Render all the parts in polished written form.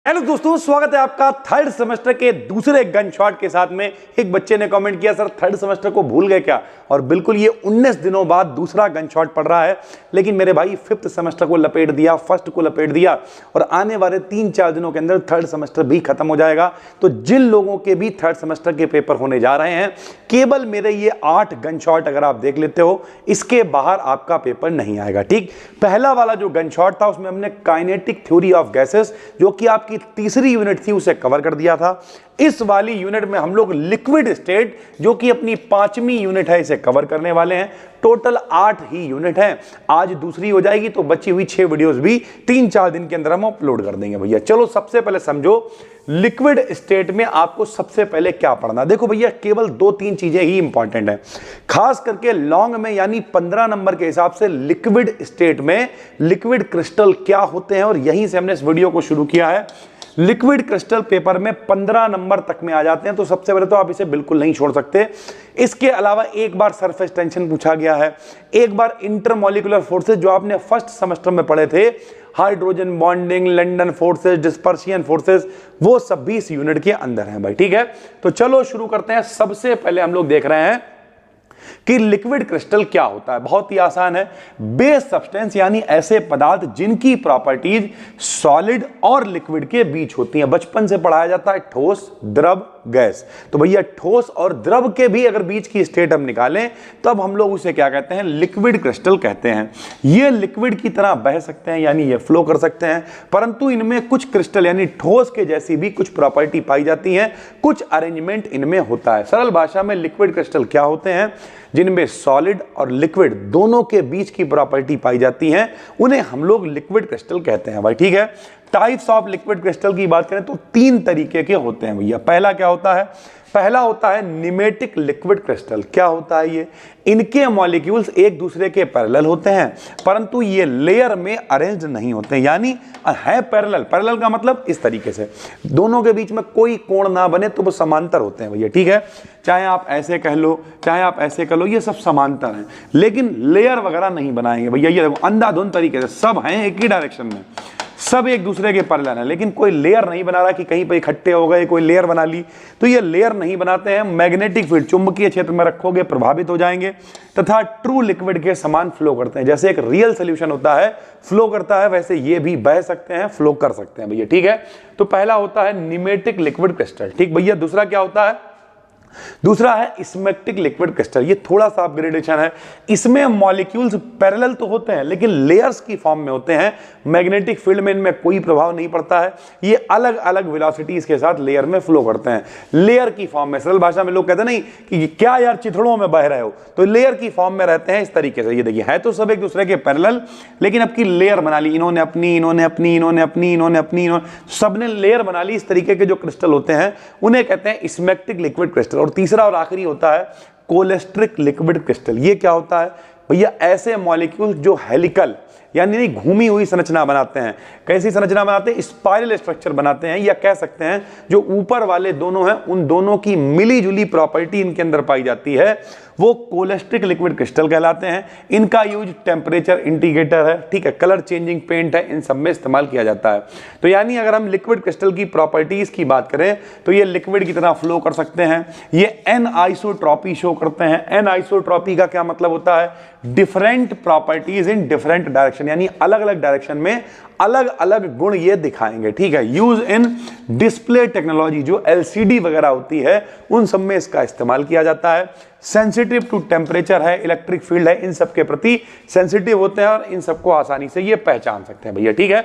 Hello दोस्तों, स्वागत है आपका थर्ड सेमेस्टर के दूसरे गन शॉट के साथ में। एक बच्चे ने कमेंट किया, सर थर्ड सेमेस्टर को भूल गए क्या? और बिल्कुल, ये 19 दिनों बाद दूसरा गन शॉट पड़ रहा है। लेकिन मेरे भाई फिफ्थ सेमेस्टर को लपेट दिया, फर्स्ट को लपेट दिया और आने वाले 3-4 दिनों के अंदर थर्ड सेमेस्टर भी खत्म हो जाएगा। तो जिन लोगों के भी थर्ड सेमेस्टर के पेपर होने जा रहे हैं, केवल मेरे ये 8 गन शॉट अगर आप देख लेते हो, इसके बाहर आपका पेपर नहीं आएगा। ठीक, पहला वाला जो गन शॉट था उसमें हमने काइनेटिक थ्योरी ऑफ गैसेस, जो कि आपकी तीसरी यूनिट थी, उसे कवर कर दिया था। इस वाली यूनिट में हम लोग लिक्विड स्टेट, जो कि अपनी 5वीं यूनिट है, इसे कवर करने वाले हैं। टोटल 8 ही यूनिट है। आज दूसरी हो जाएगी, तो बची हुई 6 वीडियोस भी 3-4 दिन के अंदर हम अपलोड कर देंगे भैया। चलो सबसे पहले समझो लिक्विड स्टेट में आपको सबसे पहले क्या पढ़ना। देखो भैया, केवल 2-3 चीजें ही इंपॉर्टेंट है, खास करके लॉन्ग में, यानी 15 नंबर के हिसाब से लिक्विड स्टेट में लिक्विड क्रिस्टल क्या होते हैं। और यहीं से हमने इस वीडियो को शुरू किया है। लिक्विड क्रिस्टल पेपर में 15 नंबर तक में आ जाते हैं, तो सबसे पहले तो आप इसे बिल्कुल नहीं छोड़ सकते। इसके अलावा एक बार सरफेस टेंशन पूछा गया है, एक बार इंटरमॉलिक्यूलर फोर्सेस जो आपने फर्स्ट सेमेस्टर में पढ़े थे, hydrogen bonding, London forces, dispersion forces, वो सब भी इस यूनिट के अंदर हैं भाई। ठीक है, तो चलो शुरू करते हैं। सबसे पहले हम लोग देख रहे हैं कि लिक्विड क्रिस्टल क्या होता है। बहुत ही आसान है। बेस सब्सटेंस, यानी ऐसे पदार्थ जिनकी प्रॉपर्टीज सॉलिड और लिक्विड के बीच होती हैं। बचपन से पढ़ाया जाता है ठोस, द्रव, गैस। तो भैया ठोस और द्रव के भी अगर बीच की स्टेट हम निकालें, तब हम लोग उसे क्या कहते हैं? लिक्विड क्रिस्टल कहते हैं। ये लिक्विड की तरह बह सकते हैं, यानी ये फ्लो कर सकते हैं, परंतु इनमें कुछ क्रिस्टल यानी ठोस के जैसी भी कुछ प्रॉपर्टी पाई जाती है, कुछ अरेंजमेंट इनमें होता है। सरल भाषा में लिक्विड क्रिस्टल क्या होते हैं? जिनमें सॉलिड और लिक्विड दोनों के बीच की प्रॉपर्टी पाई जाती है, उन्हें हम लोग लिक्विड क्रिस्टल कहते हैं भाई। ठीक है, टाइप्स ऑफ लिक्विड क्रिस्टल की बात करें तो 3 तरीके के होते हैं भैया। पहला क्या होता है? पहला होता है निमेटिक लिक्विड क्रिस्टल। क्या होता है ये? इनके मॉलिक्यूल्स एक दूसरे के पैरेलल होते हैं, परंतु ये लेयर में अरेंज्ड नहीं होते, यानी है पैरेलल। पैरेलल का मतलब इस तरीके से दोनों के बीच में कोई कोण ना बने, तो वो समांतर होते हैं भैया। ठीक है, चाहे आप ऐसे कह लो, चाहे आप ऐसे कह लो, ये सब समांतर हैं, लेकिन लेयर वगैरह नहीं बनाएंगे भैया। ये देखो, अंधाधुंध तरीके से सब हैं एक ही डायरेक्शन में, सब एक दूसरे के पैरेलल है, लेकिन कोई लेयर नहीं बना रहा कि कहीं पे इकट्ठे हो गए, कोई लेयर बना ली। तो ये लेयर नहीं बनाते हैं। मैग्नेटिक फील्ड, चुंबकीय क्षेत्र में रखोगे प्रभावित हो जाएंगे, तथा ट्रू लिक्विड के समान फ्लो करते हैं। जैसे एक रियल सोल्यूशन होता है, फ्लो करता है, वैसे ये भी बह सकते हैं, फ्लो कर सकते हैं भैया। ठीक है, तो पहला होता है निमेटिक लिक्विड क्रिस्टल। ठीक भैया, दूसरा क्या होता है? दूसरा है स्मेक्टिक लिक्विड क्रिस्टल। ये थोड़ा सा अपग्रेडेशन है। इसमें मॉलिक्यूल्स पैरेलल तो होते हैं, लेकिन लेयर्स की फॉर्म में होते हैं। मैग्नेटिक फील्ड में इनमें कोई प्रभाव नहीं पड़ता है। ये अलग अलग वेलोसिटीज के साथ लेयर में फ्लो करते हैं, लेयर की फॉर्म में। सरल भाषा में लोग कहते हैं नहीं कि क्या यार चिथड़ों में बह रहे हो, तो लेयर की फॉर्म में रहते हैं इस तरीके से। ये देखिए, है तो सब एक दूसरे के पैरेलल, लेकिन अब की लेयर बना ली इन्होंने अपनी, इन्होंने अपनी, इन्होंने अपनी, इन्होंने अपनी, सबने लेयर बना ली। इस तरीके के जो क्रिस्टल होते हैं उन्हें कहते हैं स्मेक्टिक लिक्विड क्रिस्टल। और तीसरा और आखिरी होता है कोलेस्ट्रिक लिक्विड क्रिस्टल। ये क्या होता है भैया? ऐसे मॉलिक्यूल जो हेलिकल यानी घूमी हुई संरचना बनाते हैं। कैसी संरचना बनाते हैं? स्पाइरल स्ट्रक्चर बनाते हैं, या कह सकते हैं जो ऊपर वाले दोनों हैं, उन दोनों की मिली जुली प्रॉपर्टी इनके अंदर पाई जाती है, वो कोलेस्ट्रिक लिक्विड क्रिस्टल कहलाते हैं। इनका यूज टेम्परेचर इंडिकेटर है, ठीक है, कलर चेंजिंग पेंट है, इन सब में इस्तेमाल किया जाता है। तो यानी अगर हम लिक्विड क्रिस्टल की प्रॉपर्टीज की बात करें, तो ये लिक्विड की तरह फ्लो कर सकते हैं। ये एन आइसोट्रॉपी शो करते हैं। एन आइसोट्रॉपी का क्या मतलब होता है? Different properties in different direction, यानी अलग अलग डायरेक्शन में अलग अलग गुण ये दिखाएंगे। ठीक है, यूज इन डिस्प्ले टेक्नोलॉजी, जो एलसीडी वगैरह होती है, उन सब में इसका इस्तेमाल किया जाता है। सेंसिटिव टू टेम्परेचर है, इलेक्ट्रिक फील्ड है, इन सब के प्रति सेंसिटिव होते हैं, और इन सबको आसानी से ये पहचान सकते हैं भैया। ठीक है,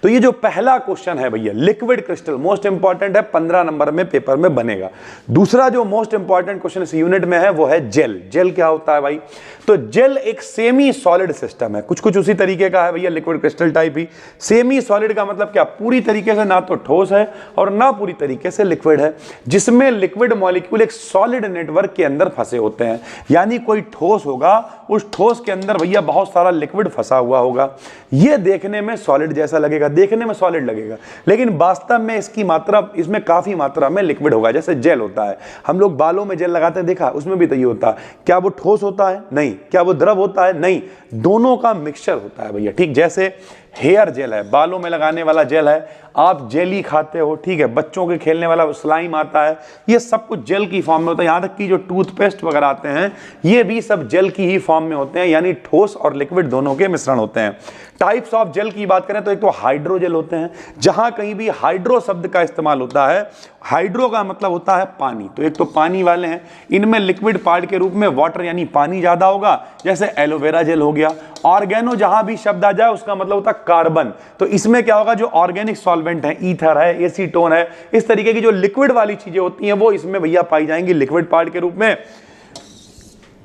तो ये जो पहला क्वेश्चन है भैया, लिक्विड क्रिस्टल, मोस्ट इंपॉर्टेंट है, 15 नंबर में पेपर में बनेगा। दूसरा जो मोस्ट इंपॉर्टेंट क्वेश्चन इस यूनिट में है वो है जेल। जेल क्या होता है भाई? तो जेल एक सेमी सॉलिड सिस्टम है, कुछ कुछ उसी तरीके का है भैया, लिक्विड क्रिस्टल टाइप ही। सेमी सॉलिड का मतलब क्या? पूरी तरीके से ना तो ठोस है और ना पूरी तरीके से लिक्विड है, जिसमें लिक्विड मॉलिक्यूल एक सॉलिड नेटवर्क के अंदर फंसे होते हैं। यानी कोई ठोस होगा, उस ठोस के अंदर भैया बहुत सारा लिक्विड फंसा हुआ होगा। ये देखने में सॉलिड जैसा लगेगा, देखने में सॉलिड लगेगा, लेकिन वास्तव में इसकी मात्रा, इसमें काफी मात्रा में लिक्विड होगा। जैसे जेल होता है, हम लोग बालों में जेल लगाते हैं, देखा, उसमें भी तो ये होता है। क्या वो ठोस होता है? नहीं। क्या वो द्रव होता है? नहीं। दोनों का मिक्सचर होता है भैया। ठीक, जैसे हेयर जेल है, बालों में लगाने वाला जेल है, आप जेली खाते हो, ठीक है, बच्चों के खेलने वाला स्लाइम आता है, ये सब कुछ जेल की फॉर्म में होता है। यहाँ तक कि जो टूथपेस्ट वगैरह आते हैं ये भी सब जेल की ही फॉर्म में होते हैं, यानी ठोस और लिक्विड दोनों के मिश्रण होते हैं। टाइप्स ऑफ जेल की बात करें तो एक तो हाइड्रोजेल होते हैं, जहां कहीं भी हाइड्रो शब्द का इस्तेमाल होता है, हाइड्रो का मतलब होता है पानी, तो एक तो पानी वाले हैं, इनमें लिक्विड पार्ट के रूप में वाटर यानी पानी ज्यादा होगा, जैसे एलोवेरा जेल हो गया। ऑर्गेनो जहां भी शब्द आ जाए उसका मतलब होता है कार्बन, तो इसमें क्या होगा, जो ऑर्गेनिक सॉल्वेंट है, ईथर है, एसीटोन है, इस तरीके की जो लिक्विड वाली चीजें होती हैं वो इसमें भैया पाई जाएंगी लिक्विड पार्ट के रूप में।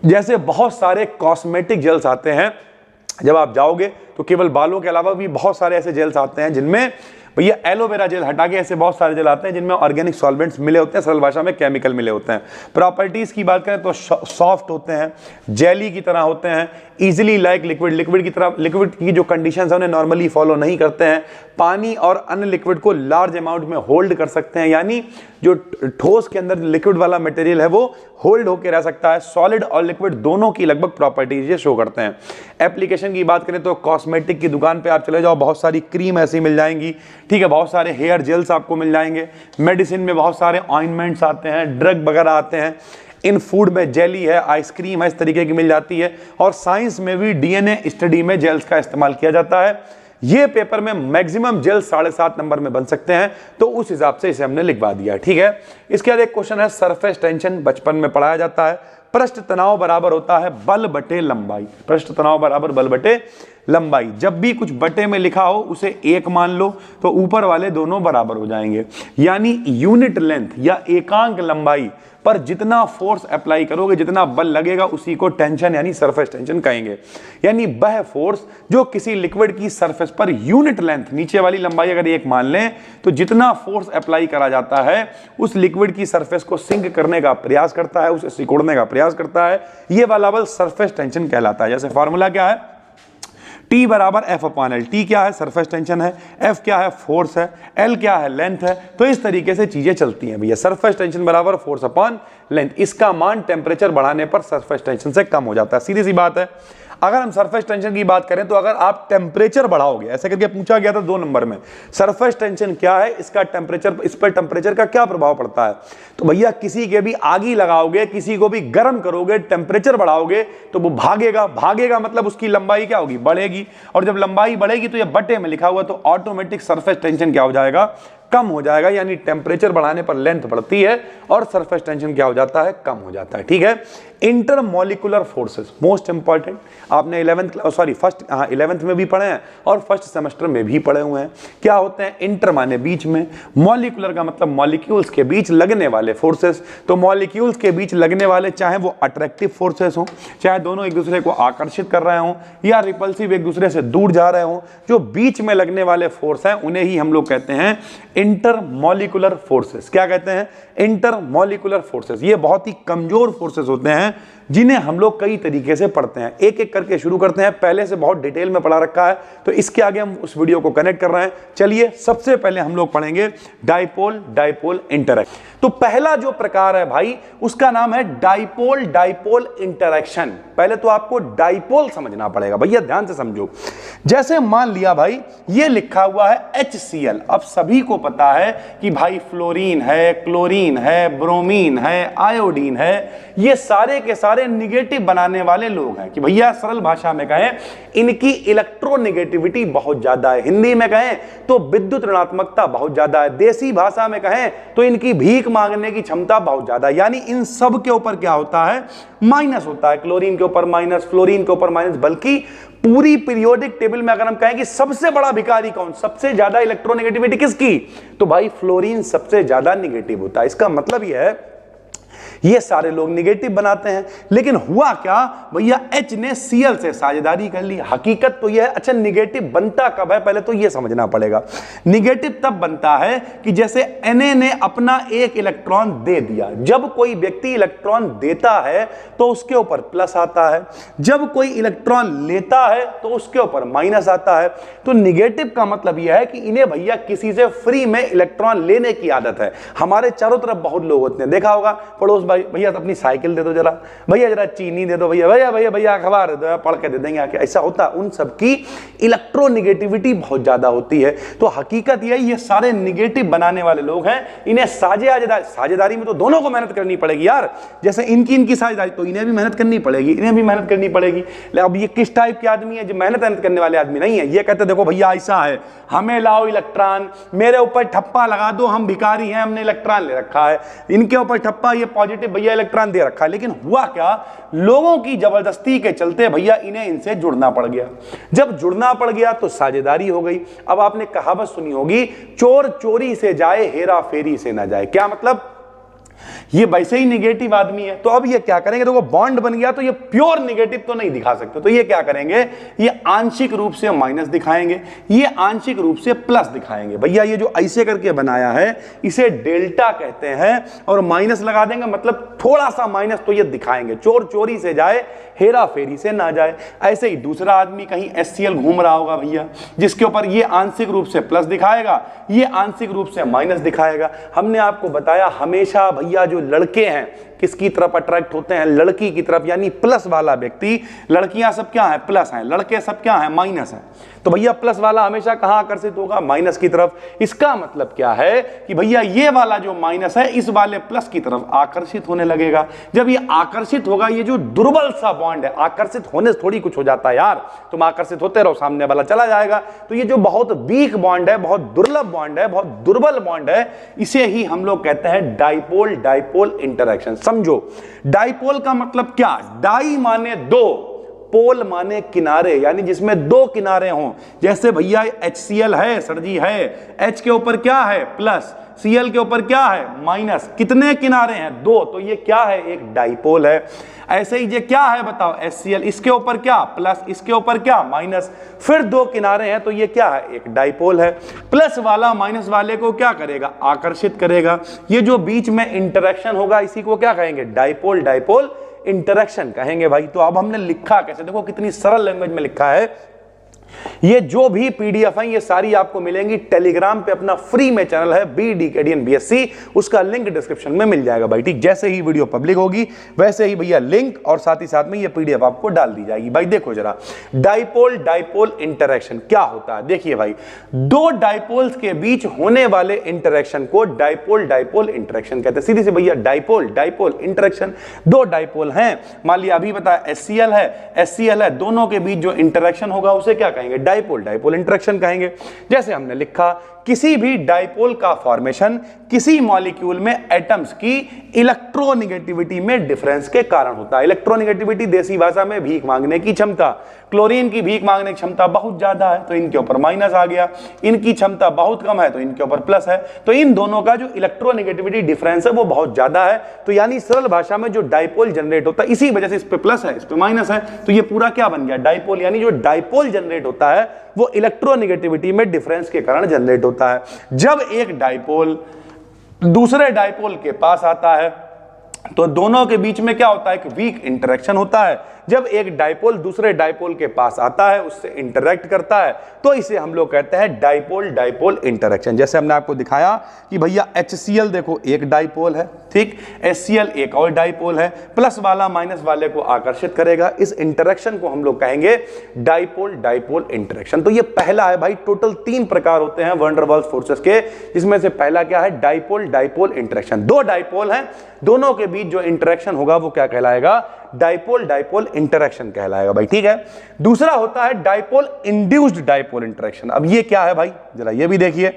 जैसे बहुत सारे कॉस्मेटिक जेल्स आते हैं, जब आप जाओगे तो केवल बालों के अलावा भी बहुत सारे ऐसे जेल्स आते हैं जिनमें भैया एलोवेरा जेल हटा के ऐसे बहुत सारे जेल आते हैं जिनमें ऑर्गेनिक सॉल्वेंट्स मिले होते हैं, सरल भाषा में केमिकल मिले होते हैं। प्रॉपर्टीज की बात करें तो सॉफ्ट होते हैं, जेली की तरह होते हैं, इजीली लाइक लिक्विड, लिक्विड की तरह, लिक्विड की जो कंडीशंस है उन्हें नॉर्मली फॉलो नहीं करते हैं, पानी और अन्य लिक्विड को लार्ज अमाउंट में होल्ड कर सकते हैं, यानी जो ठोस के अंदर लिक्विड वाला मटेरियल है वो होल्ड होकर रह सकता है। सॉलिड और लिक्विड दोनों की लगभग प्रॉपर्टीज ये शो करते हैं। एप्लीकेशन की बात करें तो कॉस्मेटिक की दुकान पे आप चले जाओ, बहुत सारी क्रीम ऐसी मिल जाएंगी, ठीक है, बहुत सारे हेयर जेल्स आपको मिल जाएंगे, मेडिसिन में बहुत सारे ऑइंटमेंट्स आते हैं, ड्रग वगैरह आते हैं, इन फूड में जेली है, आइसक्रीम है, इस तरीके की मिल जाती है। और साइंस में भी डीएनए स्टडी में जेल्स का इस्तेमाल किया जाता है। ये पेपर में मैक्सिमम जेल 7.5 नंबर में बन सकते हैं, तो उस हिसाब से इसे हमने लिखवा दिया, ठीक है। इसके बाद एक क्वेश्चन है, सरफेस टेंशन बचपन में पढ़ाया जाता है, पृष्ठ तनाव बराबर होता है बल बटे लंबाई, पृष्ठ तनाव बराबर बल बटे लंबाई। जब भी कुछ बटे में लिखा हो उसे 1 मान लो तो ऊपर वाले दोनों बराबर हो जाएंगे, यानी यूनिट लेंथ या एकांक लंबाई पर जितना फोर्स अप्लाई करोगे, जितना बल लगेगा, उसी को टेंशन यानी सरफेस टेंशन कहेंगे। यानी वह फोर्स जो किसी लिक्विड की सरफेस पर यूनिट लेंथ, नीचे वाली लंबाई अगर 1 मान लें, तो जितना फोर्स अप्लाई करा जाता है उस लिक्विड की सरफेस को सिंक करने का प्रयास करता है, उसे सिकुड़ने का प्रयास करता है, यह वाला बल सरफेस टेंशन कहलाता है। जैसे फॉर्मूला क्या है, T बराबर F अपॉन L। T क्या है, सरफेस टेंशन है, F क्या है, फोर्स है, L क्या है, लेंथ है। तो इस तरीके से चीजें चलती हैं भैया, सरफेस टेंशन बराबर फोर्स अपॉन लेंथ। इसका मान टेम्परेचर बढ़ाने पर सरफेस टेंशन से कम हो जाता है, सीधी सी बात है। अगर हम सरफेस टेंशन की बात करें तो अगर आप टेम्परेचर बढ़ाओगे, ऐसे करके पूछा गया था 2 नंबर में, सरफेस टेंशन क्या है, इसका टेम्परेचर, इस पर टेम्परेचर का क्या प्रभाव पड़ता है, तो भैया किसी के भी आगी लगाओगे, किसी को भी गर्म करोगे, टेम्परेचर बढ़ाओगे तो वो भागेगा, भागेगा मतलब उसकी लंबाई क्या होगी, बढ़ेगी, और जब लंबाई बढ़ेगी तो ये बटे में लिखा हुआ, तो ऑटोमेटिक सरफेस टेंशन क्या हो जाएगा, कम हो जाएगा। यानी टेम्परेचर बढ़ाने पर लेंथ बढ़ती है और सरफेस टेंशन क्या हो जाता है, कम हो जाता है, ठीक है। इंटरमॉलिक्यूलर फोर्सेस मोस्ट इंपॉर्टेंट, आपने 11th में भी पढ़े हैं और फर्स्ट सेमेस्टर में भी पढ़े हुए हैं। क्या होते हैं, इंटर माने बीच में, मॉलिक्यूलर का मतलब मॉलिक्यूल्स के बीच लगने वाले फोर्सेस। तो मॉलिक्यूल्स के बीच लगने वाले, चाहे वो अट्रैक्टिव फोर्सेस हो, चाहे दोनों एक दूसरे को आकर्षित कर रहे हो, या रिपल्सिव एक दूसरे से दूर जा रहे हो, जो बीच में लगने वाले फोर्स हैं उन्हें ही हम लोग कहते हैं इंटरमॉलिक्यूलर फोर्सेस। क्या कहते हैं, इंटरमॉलिक्यूलर फोर्सेस। ये बहुत ही कमजोर फोर्सेस होते हैं जिन्हें हम लोग कई तरीके से पढ़ते हैं। एक एक करके शुरू करते हैं, पहले से बहुत डिटेल में पढ़ा रखा है, तो इसके आगे हम उस वीडियो को कनेक्ट कर रहे हैं। चलिए सबसे पहले हम लोग पढ़ेंगे डाइपोल डाइपोल इंटरैक्शन। तो पहला जो प्रकार है भाई उसका नाम है डाइपोल डाइपोल इंटरैक्शन। पहले तो आपको डाइपोल समझना पड़ेगा भैया, ध्यान से समझो। जैसे मान लिया भाई ये लिखा हुआ है HCl, अब सभी को पता है कि भाई फ्लोरीन है, क्लोरीन है, ब्रोमीन है, आयोडीन है, ये सारे के सारे निगेटिव बनाने वाले लोग हैं। कि भैया सरल भाषा में कहें इनकी इलेक्ट्रोनेगेटिविटी बहुत ज्यादा है, हिंदी में कहें तो विद्युत ऋणात्मकता बहुत ज्यादा है, देसी भाषा में कहें तो इनकी भीख मांगने की क्षमता बहुत ज्यादा है। यानी इन सब के ऊपर क्या होता है, माइनस होता है। क्लोरीन के ऊपर माइनस, फ्लोरीन के ऊपर माइनस, बल्कि पूरी पीरियोडिक टेबल में अगर हम कहें कि सबसे बड़ा भिखारी कौन, सबसे ज्यादा इलेक्ट्रोनेगेटिविटी किसकी, तो भाई फ्लोरीन सबसे ज्यादा निगेटिव होता है। इसका मतलब यह है ये सारे लोग निगेटिव बनाते हैं। लेकिन हुआ क्या भैया, H ने Cl से साझेदारी कर ली। हकीकत तो यह है, अच्छा निगेटिव बनता कब है, पहले तो यह समझना पड़ेगा। निगेटिव तब बनता है कि जैसे Na ने अपना एक इलेक्ट्रॉन दे दिया। जब कोई व्यक्ति इलेक्ट्रॉन देता है तो उसके ऊपर प्लस आता है, जब कोई इलेक्ट्रॉन लेता है तो उसके ऊपर माइनस आता है। तो निगेटिव का मतलब यह है कि इन्हें भैया किसी से फ्री में इलेक्ट्रॉन लेने की आदत है। हमारे चारों तरफ बहुत लोग होते हैं, देखा होगा पड़ोस भाई भैया अपनी साइकिल दे दो जरा, भैया जरा चीनी दे दो, भैया भैया भैया भैया अखबार दे दो, पढ़ के दे देंगे आके। ऐसा होता है, उन सब की इलेक्ट्रोनिगेटिविटी बहुत ज्यादा होती है। तो हकीकत यही, ये सारे निगेटिव बनाने वाले लोग हैं, इन्हें साझेदारी में तो दोनों को मेहनत करनी पड़ेगी यार। जैसे इनकी साझेदारी, तो इन्हें भी मेहनत करनी पड़ेगी, इन्हें भी मेहनत करनी पड़ेगी। अब ये किस टाइप के आदमी है? जो मेहनत करने वाले आदमी नहीं है। ये कहते देखो भैया ऐसा है, हमें लाओ इलेक्ट्रॉन, मेरे ऊपर ठप्पा लगा दो, हम भिखारी हैं, हमने इलेक्ट्रॉन ले रखा है, इनके ऊपर ठप्पा, ये पॉजिटिव भैया इलेक्ट्रॉन दे रखा है। लेकिन हुआ क्या, लोगों की जबरदस्ती के चलते भैया इन्हें इनसे जुड़ना पड़ गया। जब जुड़ना पड़ गया तो साझेदारी हो गई। अब आपने कहावत सुनी होगी, चोर चोरी से जाए, हेरा फेरी से ना जाए। क्या मतलब? ये वैसे ही निगेटिव आदमी है, तो अब ये क्या करेंगे? देखो बॉन्ड बन गया तो ये प्योर निगेटिव तो नहीं दिखा सकते, तो ये क्या करेंगे? ये आंशिक रूप से माइनस दिखाएंगे, ये आंशिक रूप से प्लस दिखाएंगे। भैया ये जो ऐसे करके बनाया है इसे डेल्टा कहते हैं, और माइनस लगा देंगे मतलब थोड़ा सा माइनस, तो ये दिखाएंगे चोर चोरी से जाए, हेरा फेरी से ना जाए। ऐसे ही दूसरा आदमी कहीं HCl घूम रहा होगा भैया, जिसके ऊपर ये आंशिक रूप से प्लस दिखाएगा, ये आंशिक रूप से माइनस दिखाएगा। हमने आपको बताया हमेशा भैया जो लड़के हैं किसकी तरफ अट्रैक्ट होते हैं? लड़की की तरफ, यानी प्लस वाला व्यक्ति। लड़कियां सब क्या है? प्लस हैं। लड़के सब क्या है? माइनस हैं। तो भैया प्लस वाला हमेशा कहां आकर्षित होगा? माइनस की तरफ। इसका मतलब क्या है कि भैया ये वाला जो माइनस है इस वाले प्लस की तरफ आकर्षित होने लगेगा। जब ये आकर्षित होगा, ये जो दुर्बल सा बॉन्ड है, आकर्षित होने से थोड़ी कुछ हो जाता है यार, तुम आकर्षित होते रहो, सामने वाला चला जाएगा। तो ये जो बहुत वीक बॉन्ड है, बहुत दुर्लभ बॉन्ड है, बहुत दुर्बल बॉन्ड है, इसे ही हम लोग कहते हैं डाइपोल डाइपोल इंटरेक्शन। समझो, डाइपोल का मतलब क्या? डाई माने दो, पोल माने किनारे, यानी जिसमें दो किनारे हों। जैसे भैया HCl है सर जी, है, H के ऊपर क्या है? प्लस, Cl के ऊपर क्या है? माइनस। कितने किनारे हैं? दो, तो ये क्या है? एक डाइपोल है। ऐसे ही ये क्या है बताओ? HCl, इसके ऊपर क्या? प्लस, इसके ऊपर क्या? माइनस। फिर दो किनारे हैं, तो ये क्या है? एक डाइपोल है। प्लस वाला माइनस वाले को क्या करेगा? आकर्षित करेगा। ये जो बीच में इंटरेक्शन होगा इसी को क्या कहेंगे? डाइपोल डाइपोल इंटरेक्शन कहेंगे भाई। तो अब हमने लिखा कैसे? देखो कितनी सरल लैंग्वेज में लिखा है। ये जो भी पीडीएफ है ये सारी आपको मिलेंगी टेलीग्राम पे, अपना फ्री में चैनल है BDKDN BSc, उसका लिंक डिस्क्रिप्शन में मिल जाएगा भाई। ठीक, जैसे ही वीडियो पब्लिक होगी वैसे ही भैया लिंक और साथ ही साथ में ये पीडीएफ आपको डाल दी जाएगी। भाई देखो जरा, डाइपोल डाइपोल इंटरेक्शन क्या होता है? देखिए भाई, दो डाइपोल्स के बीच होने वाले इंटरेक्शन को डाइपोल डाइपोल इंटरेक्शन कहते हैं। सीधी से भैया डाइपोल डाइपोल इंटरेक्शन। दो डाइपोल हैं, मान लिया अभी बताया HCl है, HCl है, दोनों के बीच जो इंटरेक्शन होगा उसे क्या कहेंगे? डाइपोल डाइपोल इंटरेक्शन कहेंगे। जैसे हमने लिखा, किसी भी डाइपोल का फॉर्मेशन किसी मॉलिक्यूल में एटम्स की इलेक्ट्रोनिगेटिविटी में डिफरेंस के कारण होता है। इलेक्ट्रोनिगेटिविटी देसी भाषा में भीख मांगने की क्षमता। क्लोरीन की भीख मांगने की क्षमता बहुत ज्यादा है तो इनके ऊपर माइनस आ गया, इनकी क्षमता बहुत कम है तो इनके ऊपर प्लस है। तो इन दोनों का जो इलेक्ट्रोनिगेटिविटी डिफरेंस है वो बहुत ज्यादा है। तो यानी सरल भाषा में जो डाइपोल जनरेट होता है, इसी वजह से इस पे प्लस है, इस पे माइनस है, तो ये पूरा क्या बन गया? डाइपोल। यानी जो डाइपोल जनरेट होता है वो इलेक्ट्रोनिगेटिविटी में डिफरेंस के कारण जनरेट होता है। जब एक डाइपोल दूसरे डाइपोल के पास आता है तो दोनों के बीच में क्या होता है? एक वीक इंटरेक्शन होता है। जब एक डाइपोल दूसरे डाइपोल के पास आता है, उससे इंटरेक्ट करता है, तो इसे हम लोग कहते हैं डाइपोल डाइपोल इंटरेक्शन। जैसे हमने आपको दिखाया कि भैया HCl देखो एक डाइपोल है, ठीक, HCl एक और डाइपोल है, प्लस वाला माइनस वाले को आकर्षित करेगा। इस इंटरेक्शन को हम लोग कहेंगे डाइपोल डाइपोल इंटरेक्शन। तो ये पहला है भाई। टोटल 3 प्रकार होते हैं वैन डर वाल्स फोर्सेस के, जिसमें से पहला क्या है? Dipole dipole interaction. दो डाइपोल हैं, दोनों के बीच जो इंटरेक्शन होगा वो क्या कहलाएगा? डाइपोल डाइपोल इंटरेक्शन कहलाएगा भाई। ठीक है, दूसरा होता है डाइपोल इंड्यूस्ड डाइपोल इंटरेक्शन। अब ये क्या है भाई? जरा ये भी देखिए,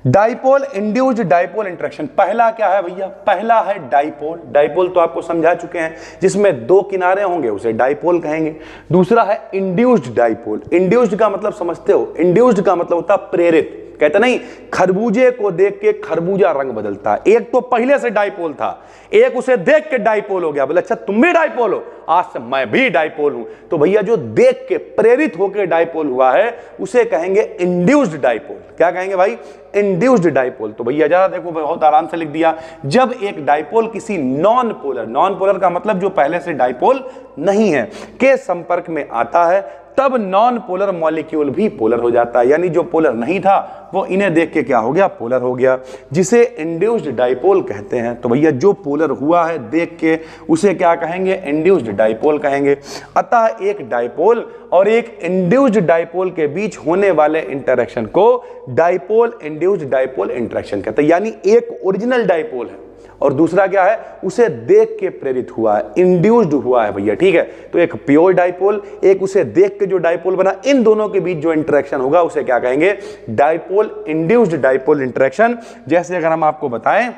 डाइपोल इंड्यूस्ड डाइपोल इंटरेक्शन। पहला क्या है भैया? पहला है डाइपोल। डाइपोल तो आपको समझा चुके हैं, जिसमें दो किनारे होंगे उसे डाइपोल कहेंगे। दूसरा है इंड्यूस्ड डाइपोल। इंड्यूस्ड का मतलब समझते हो? इंड्यूस्ड का मतलब होता है प्रेरित। कहते नहीं, खरबूजे को देख के खरबूजा रंग बदलता है। एक तो पहले से डाइपोल था, एक उसे देख के डाइपोल हो गया, बोले अच्छा तुम भी डाइपोल हो, आज से मैं भी डाइपोल हूं। तो भैया जो देख के प्रेरित होकर डाइपोल हुआ है उसे कहेंगे इंड्यूस्ड डाइपोल। क्या कहेंगे भाई? Induced dipole. तो भैया जरा देखो, बहुत आराम से लिख दिया। जब एक डाइपोल किसी नॉन पोलर, नॉन पोलर का मतलब जो पहले से डाइपोल नहीं है, के संपर्क में आता है, तब नॉन पोलर मॉलिक्यूल भी पोलर हो जाता है, यानी जो पोलर नहीं था वो इन्हें देख के क्या हो गया, पोलर हो गया, जिसे इंड्यूस्ड डाइपोल कहते हैं। तो भैया जो पोलर हुआ है देख के उसे क्या कहेंगे, इंड्यूस्ड डाइपोल कहेंगे। अतः एक डाइपोल और एक इंड्यूस्ड डाइपोल के बीच होने वाले इंटरेक्शन को डाइपोल इंड्यूस्ड डाइपोल इंटरेक्शन कहते हैं। यानी एक ओरिजिनल डाइपोल है और दूसरा क्या है, उसे देख के प्रेरित हुआ है, इंड्यूस्ड हुआ है भैया, ठीक है। तो एक प्योर डाइपोल, एक उसे देख के जो डाइपोल बना, इन दोनों के बीच जो इंटरेक्शन होगा उसे क्या कहेंगे, डाइपोल इंड्यूस्ड डाइपोल इंटरेक्शन। जैसे अगर हम आपको बताएं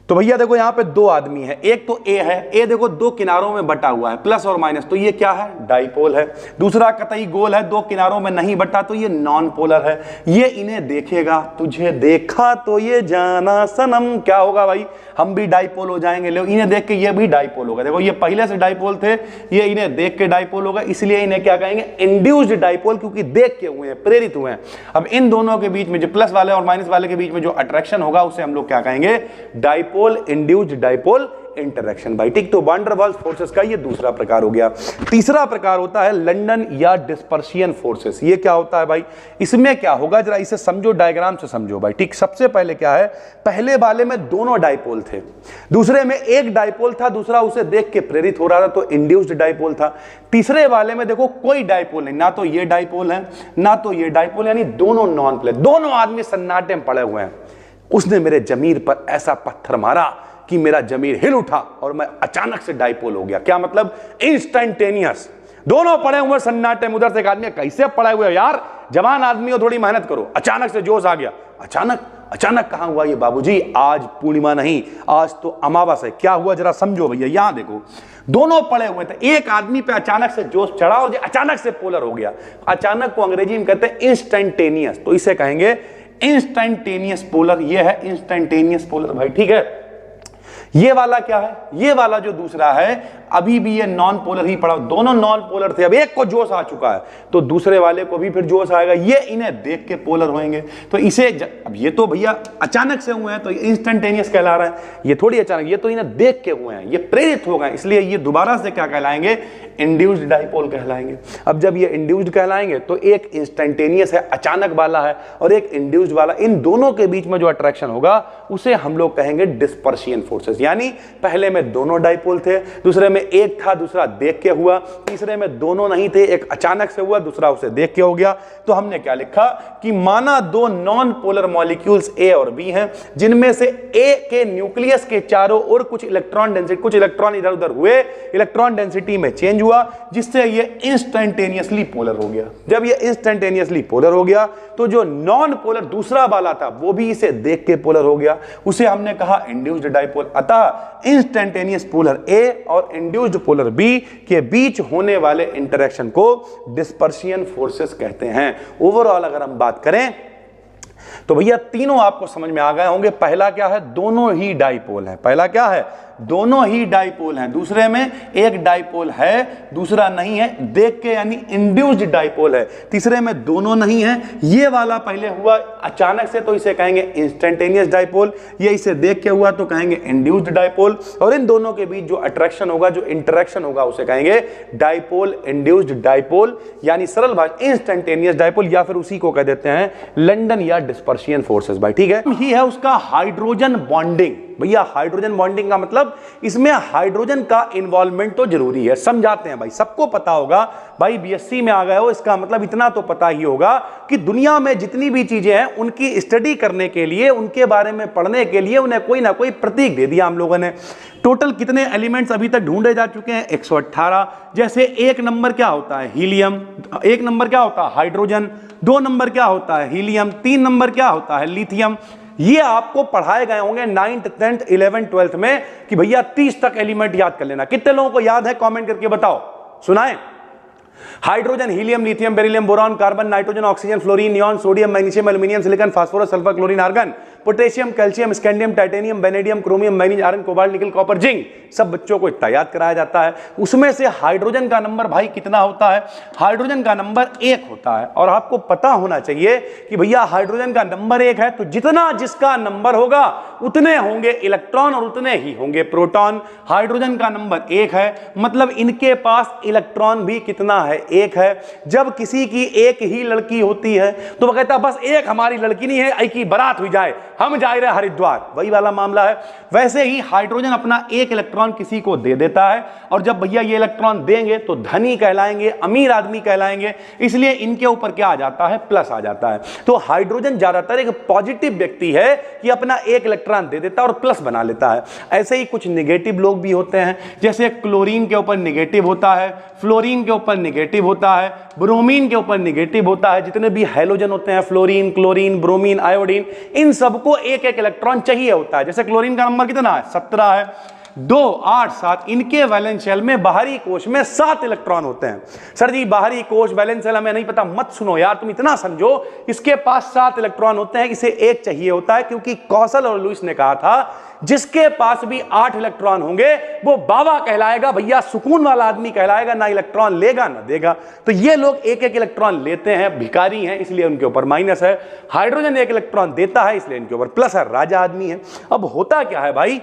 तो भैया देखो यहां पे दो आदमी है, एक तो ए है, ए देखो दो किनारों में बटा हुआ है प्लस और माइनस, तो ये क्या है, डाइपोल है। दूसरा कतई गोल है, दो किनारों में नहीं बटा, तो ये नॉन पोलर है। ये इन्हें देखेगा, तुझे देखा तो ये जाना सनम, क्या होगा भाई, हम भी डाइपोल हो जाएंगे। लो इन्हें देख के ये भी डाइपोल होगा। देखो ये पहले से डाइपोल थे, ये इन्हें देख के डाइपोल होगा, इसलिए इन्हें क्या कहेंगे, इंड्यूस्ड डाइपोल, क्योंकि देख के हुए हैं, प्रेरित हुए हैं। अब इन दोनों के बीच में जो प्लस वाले और माइनस वाले के बीच में जो अट्रैक्शन होगा उसे हम लोग क्या कहेंगे, डाइपोल इंड्यूस्ड डाइपोल इंटरेक्शन भाई, ठीक। तो वान डर वाल्स फोर्सेस का ये दूसरा प्रकार हो गया। तीसरा प्रकार होता है लंदन या डिस्पर्सियन फोर्सेस। ये क्या होता है भाई, इसमें क्या होगा, जरा इसे समझो, डायग्राम से समझो भाई, ठीक। सबसे पहले क्या है, पहले वाले में दोनों डाइपोल थे, दूसरे में एक डाइपोल था, दूसरा उसे देख के प्रेरित हो रहा था, तो इंड्यूस्ड डाइपोल था। तीसरे वाले में देखो कोई डाइपोल नहीं, ना तो ये डाइपोल है ना तो ये डाइपोल, यानी दोनों नॉन प्लेन, दोनों आदमी सन्नाटे में पड़े हुए हैं। उसने मेरे जमीर पर ऐसा पत्थर मारा कि मेरा जमीर हिल उठा और मैं अचानक से डाइपोल हो गया। क्या मतलब, इंस्टेंटेनियस, दोनों पड़े हुए सन्नाटे में। उधर से एक आदमी, कैसे पड़े हुए यार, जवान आदमी हो, थोड़ी मेहनत करो। अचानक से जोश आ गया। अचानक कहां हुआ ये बाबूजी, आज पूर्णिमा नहीं, आज तो अमावस है। क्या हुआ जरा समझो भैया, यहां देखो दोनों पड़े हुए थे, एक आदमी पे अचानक से जोश चढ़ा और अचानक से पोलर हो गया। अचानक को अंग्रेजी में कहते हैं इंस्टेंटेनियस, तो इसे कहेंगे इंस्टेंटेनियस पोलर। ये है इंस्टेंटेनियस पोलर भाई, ठीक है। ये वाला क्या है, ये वाला जो दूसरा है अभी भी ये नॉन पोलर ही पड़ा, दोनों नॉन पोलर थे, अब एक को जोश आ चुका है तो दूसरे वाले को भी फिर जोश आएगा, ये इन्हें देख के पोलर होंगे। तो इसे अब ये तो भैया अचानक से हुए हैं तो इंस्टेंटेनियस कहला रहा है, ये थोड़ी अचानक, ये तो इन्हें देख के हुए हैं, ये प्रेरित हो गए, इसलिए ये दोबारा से क्या कहलाएंगे, इंड्यूस्ड डाइपोल कहलाएंगे। अब जब ये इंड्यूस्ड कहलाएंगे तो एक इंस्टेंटेनियस है, अचानक वाला है, और एक इंड्यूस्ड वाला, इन दोनों के बीच में जो अट्रैक्शन होगा उसे हम लोग कहेंगे डिस्पर्सियन फोर्सेस। यानी पहले में दोनों डाइपोल थे, दूसरे में एक था, दूसरा देख के हुआ, तीसरे में दोनों नहीं थे, एक अचानक से हुआ, दूसरा उसे देख के हो गया। तो हमने क्या लिखा कि माना दो नॉन पोलर मॉलिक्यूल्स ए और बी हैं, जिनमें से ए के न्यूक्लियस के चारों ओर कुछ इलेक्ट्रॉन डेंसिटी, कुछ इलेक्ट्रॉन इधर उधर हुए, इलेक्ट्रॉन डेंसिटी में चेंज हुआ, जिससे ये इंस्टेंटेनियसली पोलर हो गया। जब ये इंस्टेंटेनियसली पोलर हो गया तो जो नॉन पोलर दूसरा वाला था वो भी इसे देख के पोलर हो गया, उसे हमने कहा इंड्यूस्ड डाइपोल। अतः इंस्टेंटेनियस पोलर ए और इंड्यूस्ड पोलर बी के बीच होने वाले इंटरेक्शन को डिस्पर्सियन फोर्सेस कहते हैं। ओवरऑल अगर हम बात करें तो भैया तीनों आपको समझ में आ गए होंगे। पहला क्या है, दोनों ही डाइपोल है, पहला क्या है, दोनों ही डाइपोल हैं, दूसरे में एक डाइपोल है दूसरा नहीं है, देख के यानी इंड्यूस्ड डाइपोल है, तीसरे में दोनों नहीं है, ये वाला पहले हुआ अचानक से तो इसे कहेंगे इंस्टेंटेनियस डाइपोल, ये इसे देख के हुआ तो कहेंगे इंड्यूस्ड डाइपोल, और इन दोनों के बीच जो अट्रैक्शन होगा, जो इंटरेक्शन होगा उसे कहेंगे डाइपोल इंड्यूस्ड डाइपोल, यानी सरल भाषा इंस्टेंटेनियस डाइपोल, या फिर उसी को कह देते हैं लंदन या डिस्पर्सियन फोर्सेस भाई, ठीक है। ही है उसका हाइड्रोजन बॉन्डिंग। भैया हाइड्रोजन बॉन्डिंग का मतलब, इसमें हाइड्रोजन का इन्वॉल्वमेंट तो जरूरी है, समझाते हैं भाई, सबको पता होगा भाई, बीएससी में आ गए हो, इसका मतलब इतना तो पता ही होगा कि दुनिया में जितनी भी चीजें हैं उनकी स्टडी करने के लिए, उनके बारे में पढ़ने के लिए उन्हें कोई ना कोई प्रतीक दे दिया हम लोगों ने। टोटल कितने एलिमेंट्स अभी तक ढूंढे जा चुके हैं, 118। जैसे एक नंबर क्या होता है, हीलियम, एक नंबर क्या होता है, हाइड्रोजन, 2 नंबर क्या होता है, हीलियम, 3 नंबर क्या होता है, लिथियम। ये आपको पढ़ाए गए होंगे 9th 10th 11th 12th में कि भैया 30 तक एलिमेंट याद कर लेना। कितने लोगों को याद है, कमेंट करके बताओ, सुनाएं। Hydrogen, helium, lithium, beryllium, boron, carbon, nitrogen, oxygen, fluorine, neon, sodium, magnesium, aluminium, silicon, phosphorus, sulphur, chlorine, argon, potassium, calcium, scandium, titanium, vanadium, chromium, manganese, iron, cobalt, nickel, copper, zinc, सब बच्चों को इतना याद कराया जाता है। उसमें से हाइड्रोजन का नंबर भाई कितना होता है, हाइड्रोजन का नंबर 1 होता है। और आपको पता होना चाहिए कि भैया हाइड्रोजन का नंबर 1 है तो जितना जिसका नंबर होगा उतने होंगे इलेक्ट्रॉन और उतने ही होंगे प्रोटॉन। हाइड्रोजन का नंबर 1 है मतलब इनके पास इलेक्ट्रॉन भी कितना है एक है। जब किसी की एक ही लड़की होती है तो वह कहता है बस एक हमारी लड़की नहीं है, एक ही बारात हुई जाए, हम जा रहे हरिद्वार, वही वाला मामला है। वैसे ही हाइड्रोजन अपना एक इलेक्ट्रॉन किसी को दे देता है, और जब भैया ये इलेक्ट्रॉन देंगे तो धनी कहलाएंगे, अमीर आदमी कहलाएंगे, इसलिए इनके ऊपर क्या आ जाता है, प्लस आ जाता है। तो हाइड्रोजन ज्यादातर एक पॉजिटिव व्यक्ति है कि अपना एक इलेक्ट्रॉन दे देता है और प्लस बना लेता है। ऐसे ही कुछ नेगेटिव लोग भी होते हैं, जैसे क्लोरीन के ऊपर नेगेटिव होता है, फ्लोरीन के ऊपर नेगेटिव होता है, ब्रोमीन के ऊपर नेगेटिव होता है। जितने भी हैलोजन होते हैं, फ्लोरीन, क्लोरीन, ब्रोमीन, आयोडीन, इन सबको एक एक इलेक्ट्रॉन चाहिए होता है। जैसे क्लोरीन का नंबर कितना है, 17 है, 2, 8, 7। इनके वैलेंस शेल में बाहरी कोश में 7 इलेक्ट्रॉन होते हैं। सर जी बाहरी कोश वैलेंस शेल हमें नहीं पता, मत सुनो यार, तुम इतना समझो, इसके पास 7 इलेक्ट्रॉन होते हैं, इसे एक चाहिए होता है, क्योंकि कौशल और लुईस ने कहा था जिसके पास भी 8 इलेक्ट्रॉन होंगे वो बाबा कहलाएगा, भैया सुकून वाला आदमी कहलाएगा, ना इलेक्ट्रॉन लेगा ना देगा। तो ये लोग एक एक इलेक्ट्रॉन लेते हैं, भिखारी हैं, इसलिए उनके ऊपर माइनस है। हाइड्रोजन एक इलेक्ट्रॉन देता है, इसलिए इनके ऊपर प्लस है, राजा आदमी है। अब होता क्या है भाई,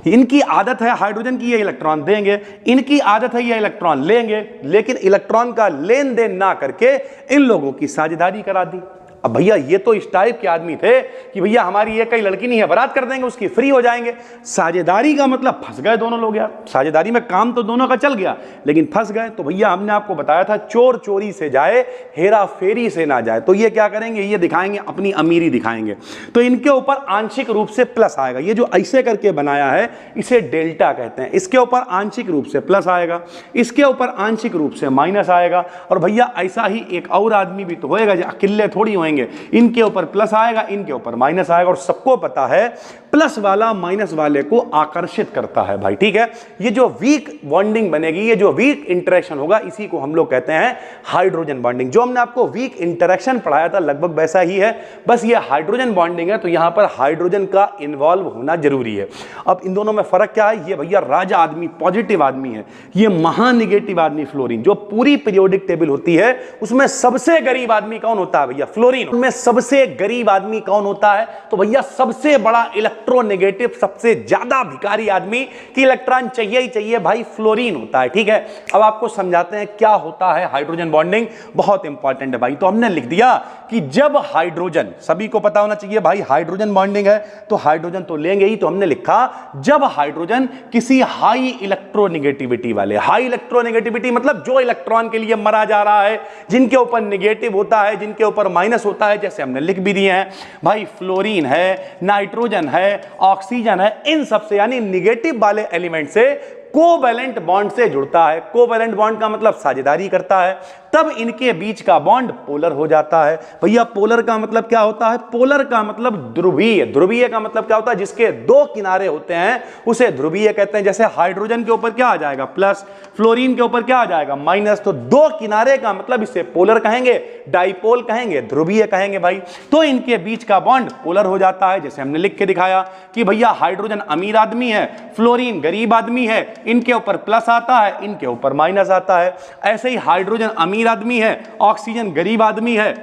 इनकी आदत है हाइड्रोजन की ये इलेक्ट्रॉन देंगे, इनकी आदत है ये इलेक्ट्रॉन लेंगे, लेकिन इलेक्ट्रॉन का लेन देन ना करके इन लोगों की साझेदारी करा दी। अब भैया ये तो इस टाइप के आदमी थे कि भैया हमारी ये कई लड़की नहीं है, बारात कर देंगे उसकी, फ्री हो जाएंगे। साझेदारी का मतलब फंस गए दोनों लोग यार। साझेदारी में काम तो दोनों का चल गया, लेकिन फंस गए। तो भैया हमने आपको बताया था चोर चोरी से जाए, हेरा फेरी से ना जाए। तो ये क्या करेंगे, ये दिखाएंगे, अपनी अमीरी दिखाएंगे। तो इनके ऊपर आंशिक रूप से प्लस आएगा। ये जो ऐसे करके बनाया है इसे डेल्टा कहते हैं। इसके ऊपर आंशिक रूप से प्लस आएगा, इसके ऊपर आंशिक रूप से माइनस आएगा। और भैया ऐसा ही एक और आदमी भी तो होएगा, अकेले थोड़ी होएंगे, इनके ऊपर प्लस आएगा, इनके ऊपर माइनस आएगा। और सबको पता है प्लस वाला माइनस वाले को आकर्षित करता है भाई, ठीक है। ये जो वीक बॉन्डिंग बनेगी, ये जो वीक इंटरेक्शन होगा, इसी को हम लोग कहते हैं हाइड्रोजन बॉन्डिंग। जो हमने आपको वीक इंटरेक्शन पढ़ाया था लगभग वैसा ही है, बस ये हाइड्रोजन बॉन्डिंग है, तो यहां पर हाइड्रोजन का इन्वॉल्व होना जरूरी है। अब इन दोनों में फर्क क्या है, ये भैया राजा आदमी, पॉजिटिव आदमी है, ये महानिगेटिव आदमी फ्लोरीन। जो पूरी पीरियोडिक टेबल होती है उसमें सबसे गरीब आदमी कौन होता है भैया, फ्लोरीन। उनमें सबसे गरीब आदमी कौन होता है, तो भैया सबसे बड़ा इलेक्ट्रोनेगेटिव, सबसे ज्यादा भिखारी आदमी की इलेक्ट्रॉन चाहिए ही चाहिए भाई, फ्लोरीन होता है, ठीक है। अब आपको समझाते हैं क्या होता है हाइड्रोजन बॉन्डिंग, बहुत इंपॉर्टेंट है भाई। तो हमने लिख दिया कि जब हाइड्रोजन, सभी को पता होना चाहिए भाई हाइड्रोजन बॉन्डिंग है तो हाइड्रोजन तो लेंगे ही, तो हमने लिखा जब हाइड्रोजन किसी हाई इलेक्ट्रोनेगेटिविटी वाले, हाई इलेक्ट्रोनेगेटिविटी मतलब जो इलेक्ट्रॉन के लिए मरा जा रहा है, जिनके ऊपर नेगेटिव होता है, जिनके ऊपर माइनस होता है, जैसे हमने लिख भी दिए हैं भाई, फ्लोरीन है, नाइट्रोजन है, ऑक्सीजन है, इन सबसे यानी निगेटिव वाले एलिमेंट से कोवैलेंट बॉन्ड से जुड़ता है। कोवैलेंट बॉन्ड का मतलब साझेदारी करता है, तब इनके बीच का बॉन्ड पोलर हो जाता है। भैया पोलर का मतलब क्या होता है, पोलर का मतलब ध्रुवीय। ध्रुवीय का मतलब क्या होता है, जिसके 2 किनारे होते हैं उसे ध्रुवीय कहते हैं। जैसे हाइड्रोजन के ऊपर क्या आ जाएगा, प्लस, फ्लोरीन के ऊपर क्या आ जाएगा, माइनस। तो 2 किनारे का मतलब इसे पोलर कहेंगे, डाइपोल कहेंगे, ध्रुवीय कहेंगे भाई। तो इनके बीच का बॉन्ड पोलर हो जाता है। जैसे हमने लिख के दिखाया कि भैया हाइड्रोजन अमीर आदमी है, फ्लोरीन गरीब आदमी है, इनके ऊपर प्लस आता है, इनके ऊपर माइनस आता है। ऐसे ही हाइड्रोजन अमीर आदमी है, ऑक्सीजन गरीब आदमी है,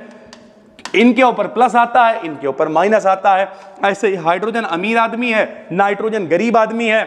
इनके ऊपर प्लस आता है, इनके ऊपर माइनस आता है। ऐसे ही हाइड्रोजन अमीर आदमी है, नाइट्रोजन गरीब आदमी है,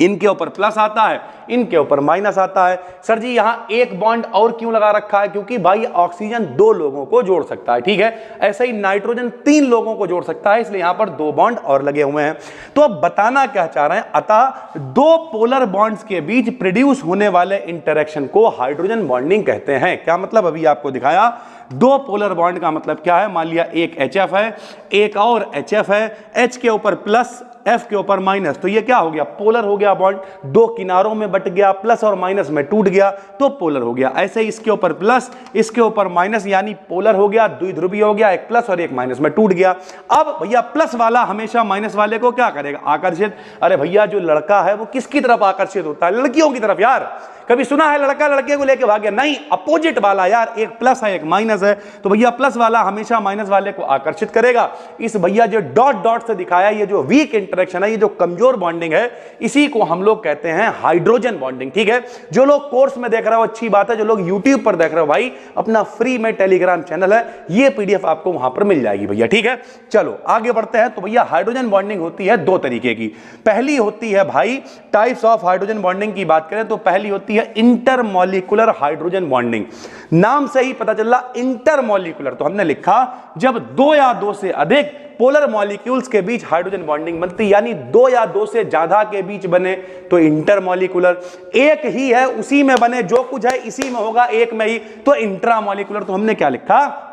इनके ऊपर प्लस आता है, इनके ऊपर माइनस आता है। सर जी यहां एक बॉन्ड और क्यों लगा रखा है, क्योंकि भाई ऑक्सीजन 2 लोगों को जोड़ सकता है, ठीक है। ऐसे ही नाइट्रोजन 3 लोगों को जोड़ सकता है, इसलिए यहां पर 2 बॉन्ड और लगे हुए हैं। तो अब बताना क्या चाह रहे हैं, अतः 2 पोलर बॉन्ड्स के बीच प्रोड्यूस होने वाले इंटरेक्शन को हाइड्रोजन बॉन्डिंग कहते हैं। क्या मतलब, अभी आपको दिखाया। 2 पोलर बॉन्ड का मतलब क्या है, मान लिया एक HF है, एक और HF है, H के ऊपर प्लस, F के ऊपर माइनस, तो ये क्या हो गया, पोलर हो गया बॉन्ड। 2 किनारों में बट गया, प्लस और माइनस में टूट गया, तो पोलर हो गया। ऐसे ही इसके ऊपर प्लस, इसके ऊपर माइनस, यानी पोलर हो गया, द्विध्रुवीय हो गया, एक प्लस और एक माइनस में टूट गया। अब भैया प्लस वाला हमेशा माइनस वाले को क्या करेगा, आकर्षित। अरे भैया जो लड़का है वो किसकी तरफ आकर्षित होता है, लड़कियों की तरफ यार। कभी सुना है लड़का लड़के को लेके भाग गया, नहीं, अपोजिट वाला यार, एक प्लस है एक माइनस है, तो भैया प्लस वाला हमेशा माइनस वाले को आकर्षित करेगा। इस भैया जो डॉट डॉट से दिखाया, ये जो वीक इंटरेक्शन है, ये जो कमजोर बॉन्डिंग है, इसी को हम लोग कहते हैं हाइड्रोजन बॉन्डिंग, ठीक है। जो लोग कोर्स में देख रहे हो अच्छी बात है, जो लोग यूट्यूब पर देख रहे हो भाई, अपना फ्री में टेलीग्राम चैनल है, ये PDF आपको वहां पर मिल जाएगी भैया, ठीक है। चलो आगे बढ़ते हैं। तो भैया हाइड्रोजन बॉन्डिंग होती है 2 तरीके की। पहली होती है भाई, टाइप्स ऑफ हाइड्रोजन बॉन्डिंग की बात करें तो पहली होती है है इंटरमॉलिक्यूलर हाइड्रोजन बॉन्डिंग। नाम से ही पता चल रहा इंटरमॉलिक्यूलर, तो हमने लिखा जब दो या दो से अधिक पोलर मॉलिक्यूल्स के बीच हाइड्रोजन बॉन्डिंग बनती, यानी दो या दो से ज्यादा के बीच बने तो इंटरमॉलिक्यूलर, एक ही है उसी में बने, जो कुछ है इसी में होगा एक में ही, तो इंट्रामॉलिक्यूलर। तो हमने क्या लिखा,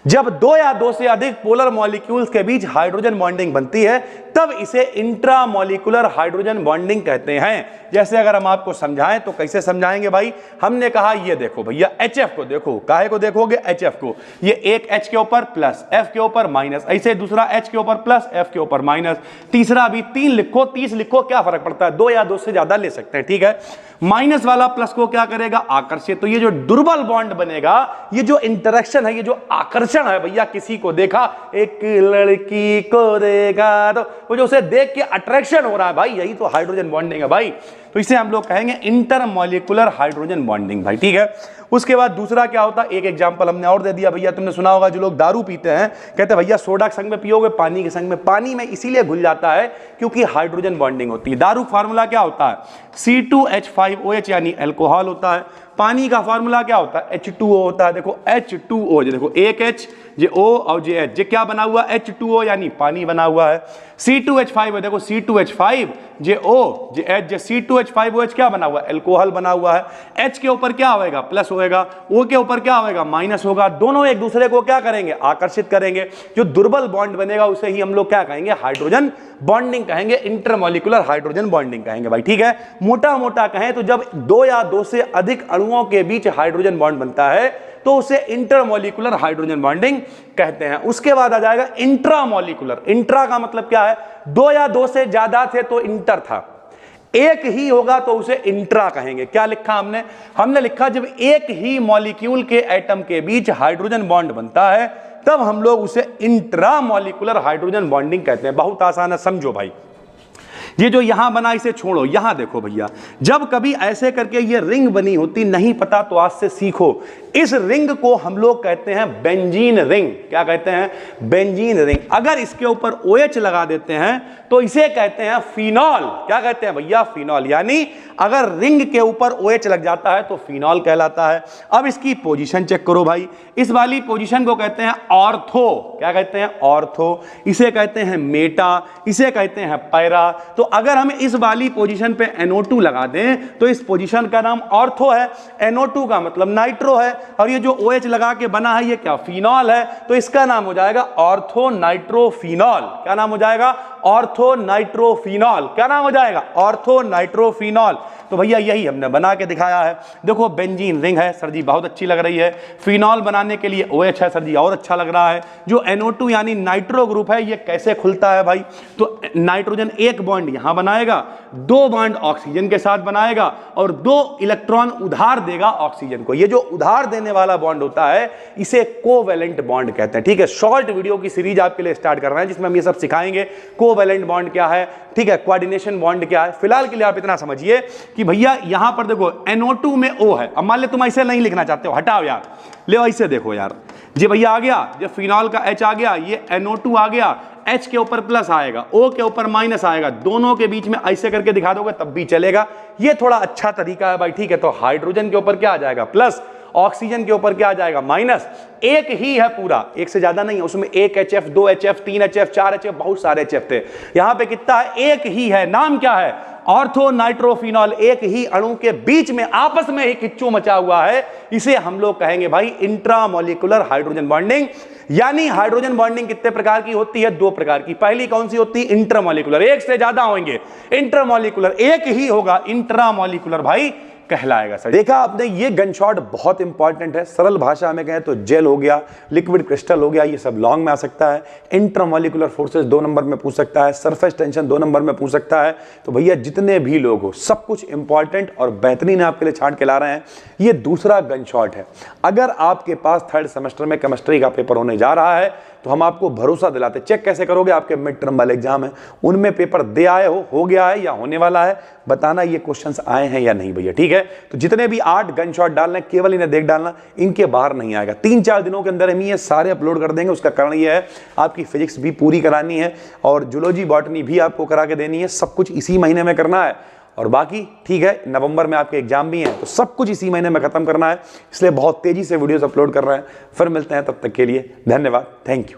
जब दो या दो से अधिक पोलर मॉलिक्यूल्स के बीच हाइड्रोजन बॉन्डिंग बनती है तब इसे इंट्रामॉलिक्यूलर हाइड्रोजन बॉन्डिंग कहते हैं। जैसे अगर हम आपको समझाएं तो कैसे समझाएंगे भाई, हमने कहा ये देखो भैया HF को देखो, काहे को देखोगे HF को, ये एक H के ऊपर प्लस F के ऊपर माइनस, ऐसे दूसरा H के ऊपर प्लस F के ऊपर माइनस, तीसरा भी 3 लिखो 30 लिखो, क्या फर्क पड़ता है, दो या दो से ज्यादा ले सकते हैं, ठीक है। माइनस वाला प्लस को क्या करेगा, आकर्षित, तो ये जो दुर्बल बॉन्ड बनेगा, ये जो इंटरेक्शन है, ये जो आकर्षण है भैया, किसी को देखा एक लड़की को देखा तो वो जो उसे देख के अट्रैक्शन हो रहा है भाई, यही तो हाइड्रोजन बॉन्डिंग है भाई। तो इसे हम लोग कहेंगे इंटरमॉलिक्यूलर हाइड्रोजन बॉन्डिंग भाई, ठीक है। उसके बाद दूसरा क्या होता है, एक एग्जांपल हमने और दे दिया भैया, तुमने सुना होगा जो लोग दारू पीते हैं कहते हैं भैया सोडा के संग में पियोगे पानी के संग में, पानी में इसीलिए घुल जाता है क्योंकि हाइड्रोजन बॉन्डिंग होती है। दारू फार्मूला क्या होता है, C2H5OH यानी अल्कोहल होता है। पानी का फार्मूला क्या होता है, H2O होता है। देखो H2O, देखो एक H जे O और जे H, जे क्या बना हुआ H2O यानी पानी बना हुआ है। C2H5 देखो C2H5 जे O जे H, जे C2H5OH क्या बना हुआ है, अल्कोहल बना हुआ है। H के ऊपर क्या होएगा, प्लस होएगा, O के ऊपर क्या होएगा, माइनस होगा। दोनों एक दूसरे को क्या करेंगे, आकर्षित करेंगे। जो दुर्बल बॉन्ड बनेगा उसे ही हम लोग क्या कहेंगे, हाइड्रोजन बॉन्डिंग कहेंगे, इंटरमॉलिक्यूलर हाइड्रोजन बॉन्डिंग कहेंगे भाई, ठीक है। मोटा मोटा कहें तो जब दो या दो से अधिक अणुओं के बीच हाइड्रोजन बॉन्ड बनता है तो उसे इंटरमॉलिक्यूलर हाइड्रोजन बॉन्डिंग कहते हैं। उसके बाद आ जाएगा इंट्रामॉलिक्यूलर। इंट्रा का मतलब क्या है, दो या दो से ज्यादा थे तो इंटर था, एक ही होगा तो उसे इंट्रा कहेंगे। क्या लिखा हमने, हमने लिखा जब एक ही मॉलिक्यूल के एटम के बीच हाइड्रोजन बॉन्ड बनता है तब हम लोग उसे इंट्रामॉलिक्यूलर हाइड्रोजन बॉन्डिंग कहते हैं। बहुत आसान है, समझो भाई। ये जो यहां बना इसे छोड़ो, यहां देखो भैया, जब कभी ऐसे करके ये रिंग बनी होती, नहीं पता तो आज से सीखो, इस रिंग को हम लोग कहते हैं बेंजीन रिंग। क्या कहते हैं, बेंजीन रिंग। अगर इसके ऊपर OH लगा देते हैं तो इसे कहते हैं फिनॉल। क्या कहते हैं भैया, फिनॉल। यानी अगर रिंग के ऊपर OH लग जाता है तो फिनॉल कहलाता है। अब इसकी पोजीशन चेक करो भाई, इस वाली पोजीशन को कहते हैं ऑर्थो। क्या कहते हैं, ऑर्थो। इसे कहते हैं मेटा, इसे कहते हैं पैरा। तो अगर हम इस वाली पोजीशन पे NO2 लगा दें तो इस पोजीशन का नाम ऑर्थो है, NO2 का मतलब नाइट्रो है, और ये जो OH लगा के बना है ये क्या, फिनॉल है, तो इसका नाम हो जाएगा ऑर्थो नाइट्रोफिनॉल। क्या नाम हो जाएगा, ऑर्थो नाइट्रोफिनॉल। क्या नाम हो जाएगा, ऑर्थो नाइट्रोफिनॉल। तो भैया यही हमने बना के दिखाया है। देखो बेंजीन रिंग है सर जी, बहुत अच्छी लग रही है। फिनॉल बनाने के लिए OH है सर जी, और अच्छा लग रहा है। जो NO2 यानी नाइट्रो ग्रुप है ये कैसे खुलता है भाई, तो नाइट्रोजन एक बॉन्ड यहां बनाएगा, दो बॉन्ड ऑक्सीजन के साथ बनाएगा और दो इलेक्ट्रॉन उधार देगा ऑक्सीजन को। ये जो उधार देने वाला बॉन्ड होता है इसे कोवेलेंट बॉन्ड कहते हैं, ठीक है। शॉर्ट वीडियो की सीरीज आपके लिए स्टार्ट कर रहे हैं जिसमें हम ये सब सिखाएंगे, कोवेलेंट बॉन्ड क्या है, ठीक है, कोऑर्डिनेशन बॉन्ड क्या है। फिलहाल के लिए आप इतना समझिए कि भैया यहां पर देखो NO2 में O है। अब मान ले तुम ऐसे नहीं लिखना चाहते हो, हटाओ यार, ले ऐसे देखो यार, जी भैया आ गया, जब फिनॉल का H आ गया, ये NO2 आ गया, H के ऊपर प्लस आएगा, O के ऊपर माइनस आएगा, दोनों के बीच में ऐसे करके दिखा दोगे तब भी चलेगा। ये थोड़ा अच्छा तरीका है भाई, ठीक है। तो हाइड्रोजन के ऊपर क्या आ जाएगा, प्लस, ऑक्सीजन के ऊपर क्या आ जाएगा, माइनस। एक ही है पूरा, एक से ज्यादा नहीं है, उसमें एक HF, दो HF, तीन HF, चार HF, बहुत सारे HF थे। यहां पे कितना है, एक ही है। नाम क्या है, ऑर्थो नाइट्रोफिनॉल। एक ही अणु के बीच में आपस में ही किच्चू मचा हुआ है, इसे हम लोग कहेंगे भाई इंट्रामॉलिक्यूलर हाइड्रोजन बॉन्डिंग। यानी हाइड्रोजन बॉन्डिंग कितने प्रकार की होती है, दो प्रकार की। पहली कौन सी होती है, इंटरमॉलिक्यूलर। एक से ज्यादा होंगे, इंटरमॉलिक्यूलर एक ही होगा, इंट्रामॉलिक्यूलर भाई कहलाएगा सर। देखा आपने, ये गन शॉट बहुत इंपॉर्टेंट है। सरल भाषा में कहें तो जेल हो गया, लिक्विड क्रिस्टल हो गया, ये सब लॉन्ग में आ सकता है। इंटरमॉलिक्यूलर फोर्सेस 2 नंबर में पूछ सकता है, सरफेस टेंशन 2 नंबर में पूछ सकता है। तो भैया जितने भी लोग हो, सब कुछ इंपॉर्टेंट और बेहतरीन आपके लिए छांट के ला रहे हैं। ये दूसरा गन शॉट है। अगर आपके पास 3rd सेमेस्टर में केमिस्ट्री का पेपर होने जा रहा है तो हम आपको भरोसा दिलाते, चेक कैसे करोगे, आपके मिड टर्म वाले एग्जाम है उनमें पेपर दे आए हो गया है या होने वाला है, बताना ये क्वेश्चंस आए हैं या नहीं भैया, ठीक है। तो जितने भी 8 गन शॉट डालने, केवल इन्हें देख डालना, इनके बाहर नहीं आएगा। 3-4 दिनों के अंदर हम ये सारे अपलोड कर देंगे। उसका कारण ये है आपकी फिजिक्स भी पूरी करानी है और जूलॉजी बॉटनी भी आपको करा के देनी है, सब कुछ इसी महीने में करना है। और बाकी ठीक है, नवंबर में आपके एग्जाम भी हैं, तो सब कुछ इसी महीने में खत्म करना है, इसलिए बहुत तेजी से वीडियोस अपलोड कर रहे हैं। फिर मिलते हैं, तब तक के लिए धन्यवाद, थैंक यू।